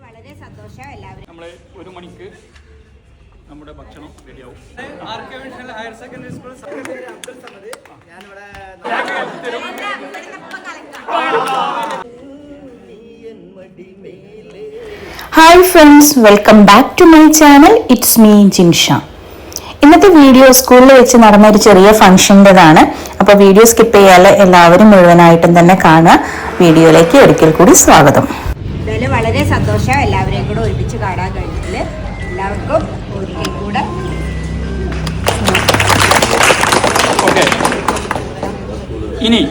വളരെ സന്തോഷം. എല്ലാവരും നമ്മള് 1 മണിക്ക് നമ്മുടെ ഭക്ഷണം റെഡിയാവും. Higher secondary school Abdul Samad. ഞാനിവിടെ hi friends, welcome back to my channel. It's me Jinsha. ഇന്നത്തെ വീഡിയോ സ്കൂളിൽ വെച്ച് നടന്ന ഒരു ചെറിയ ഫംഗ്ഷൻ്റെതാണ്. അപ്പോൾ വീഡിയോ സ്കിപ്പ് ചെയ്യാതെ എല്ലാവരും മുഴുവനായിട്ടും തന്നെ കാണുക. വീഡിയോയിലേക്ക് ഒരിക്കൽ കൂടി സ്വാഗതം. എന്തായാലും വളരെ സന്തോഷം എല്ലാവരെയും കൂടെ ഒരുമിച്ച് കാണാൻ കഴിഞ്ഞതിൽ. എല്ലാവർക്കും ഒരിക്കൽ കൂടെ ഓക്കെ. ഇനി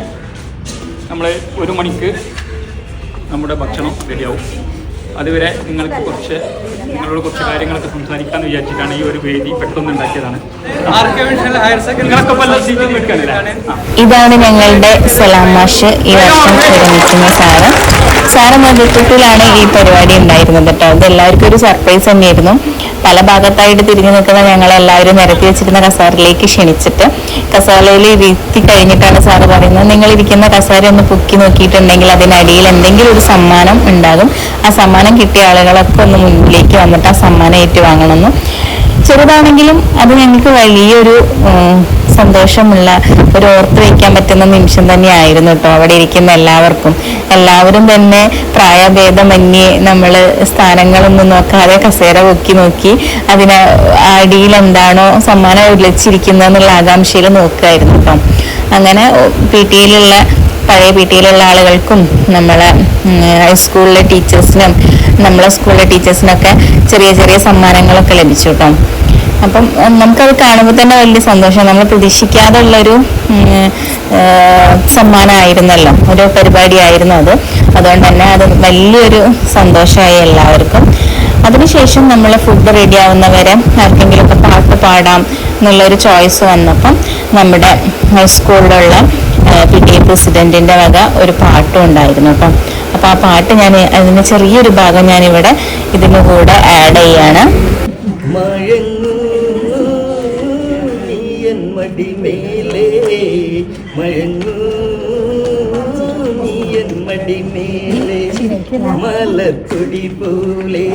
നമ്മൾ 1 മണിക്ക് നമ്മുടെ ഭക്ഷണം റെഡിയാവും. അതുവരെ നിങ്ങളോട് കുറച്ച് കാര്യങ്ങളൊക്കെ സംസാരിക്കാമെന്ന് വിചാരിച്ചിട്ടാണ് ഈ ഒരു വേദി പെട്ടെന്ന് ഉണ്ടാക്കിയതാണ്. ഇതാണ് ഞങ്ങളുടെ സലാം മാഷ്, ഈ വർഷം വിരമിക്കുന്ന സാറ് നേതൃത്വത്തിലാണ് ഈ പരിപാടി ഉണ്ടായിരുന്നത് കേട്ടോ. ഇത് എല്ലാവർക്കും ഒരു സർപ്രൈസ് തന്നെയായിരുന്നു. പല ഭാഗത്തായിട്ട് തിരിഞ്ഞു നിൽക്കുന്ന ഞങ്ങളെല്ലാവരും നിരത്തി വെച്ചിരുന്ന കസാരയിലേക്ക് ക്ഷണിച്ചിട്ട് കസാരയിൽ ഇരുത്തി കഴിഞ്ഞിട്ടാണ് സാറ് പറയുന്നത്, നിങ്ങൾ ഇരിക്കുന്ന കസാര ഒന്ന് പൊക്കി നോക്കിയിട്ടുണ്ടെങ്കിൽ അതിനടിയിൽ എന്തെങ്കിലും ഒരു സമ്മാനം ഉണ്ടാകും. ആ സമ്മാനം കിട്ടിയ ആളുകളൊക്കെ ഒന്ന് മുന്നിലേക്ക് വന്നിട്ട് ആ സമ്മാനം ഏറ്റുവാങ്ങണമെന്നും, ചെറുതാണെങ്കിലും അത് ഞങ്ങൾക്ക് വലിയൊരു സന്തോഷമുള്ള ഒരു ഓർത്ത് വയ്ക്കാൻ പറ്റുന്ന നിമിഷം തന്നെയായിരുന്നു കേട്ടോ. അവിടെ ഇരിക്കുന്ന എല്ലാവരും തന്നെ പ്രായഭേദമന്യേ നമ്മൾ സ്ഥാനങ്ങളൊന്നും നോക്കാതെ കസേര പൊക്കി നോക്കി അതിന് അടിയിൽ എന്താണോ സമ്മാനം ഉലച്ചിരിക്കുന്നതെന്നുള്ള ആകാംക്ഷയിൽ നോക്കുമായിരുന്നു കേട്ടോ. അങ്ങനെ പഴയ പി ടിയിലുള്ള ആളുകൾക്കും നമ്മളെ സ്കൂളിലെ ടീച്ചേഴ്സിനും ടീച്ചേഴ്സിനൊക്കെ ചെറിയ ചെറിയ സമ്മാനങ്ങളൊക്കെ ലഭിച്ചു കേട്ടോ. അപ്പം നമുക്കത് കാണുമ്പോൾ തന്നെ വലിയ സന്തോഷം. നമ്മൾ പ്രതീക്ഷിക്കാതെ ഉള്ളൊരു സമ്മാനമായിരുന്നല്ലോ, ഒരു പരിപാടിയായിരുന്നു അത്. അതുകൊണ്ട് തന്നെ അത് വലിയൊരു സന്തോഷമായി എല്ലാവർക്കും. അതിനുശേഷം നമ്മൾ ഫുഡ് റെഡി ആവുന്നവരെ ആർക്കെങ്കിലുമൊക്കെ പാട്ട് പാടാം എന്നുള്ളൊരു ചോയ്സ് വന്നപ്പം നമ്മുടെ സ്കൂളിലുള്ള PTA പ്രസിഡന്റിന്റെ വക ഒരു പാട്ടും ഉണ്ടായിരുന്നു കേട്ടോ. അപ്പൊ ആ പാട്ട് അതിന് ചെറിയൊരു ഭാഗം ഞാനിവിടെ ഇതിന് കൂടെ ആഡ് ചെയ്യാണ്. മലത്തുടി പോലെ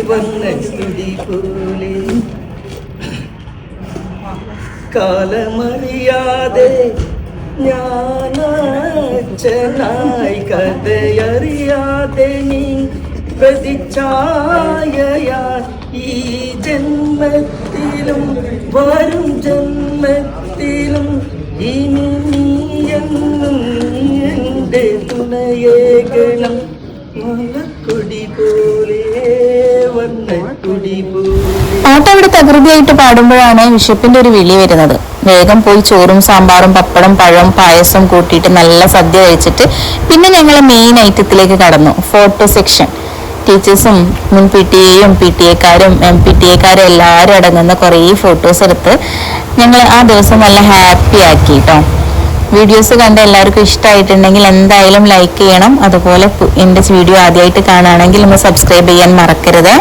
വന്നടി പോലെ കാലമറിയാതെ ഞാനായി കഥയറിയാതെ നീ പ്രതിച്ഛായയാൽ ഈ ജന്മത്തിലും വരും ജന്മത്തിലും ഇനി നീ എന്നും എൻ്റെ തുണയേകണം. മലക്കൊടി പോലെ വന്നടി പോലെ. പാട്ട് അവിടെ തകൃതിയായിട്ട് പാടുമ്പോഴാണ് വിശപ്പിന്റെ ഒരു വിളി വരുന്നത്. വേഗം പോയി ചോറും സാമ്പാറും പപ്പടം പഴം പായസം കൂട്ടിയിട്ട് നല്ല സദ്യ കഴിച്ചിട്ട് പിന്നെ ഞങ്ങൾ മെയിൻ ഐറ്റത്തിലേക്ക് കടന്നു. Photo section. ടീച്ചേഴ്സും മുൻ PTA-യും PTA-ക്കാരും MPTA-ക്കാരും എല്ലാവരും അടങ്ങുന്ന കുറേ ഫോട്ടോസ് എടുത്ത് ഞങ്ങൾ ആ ദിവസം നല്ല ഹാപ്പി ആക്കി കേട്ടോ. വീഡിയോസ് കണ്ട് എല്ലാവർക്കും ഇഷ്ടമായിട്ടുണ്ടെങ്കിൽ എന്തായാലും ലൈക്ക് ചെയ്യണം. അതുപോലെ എൻ്റെ വീഡിയോ ആദ്യമായിട്ട് കാണുകയാണെങ്കിൽ ഒന്ന് സബ്സ്ക്രൈബ് ചെയ്യാൻ മറക്കരുത്.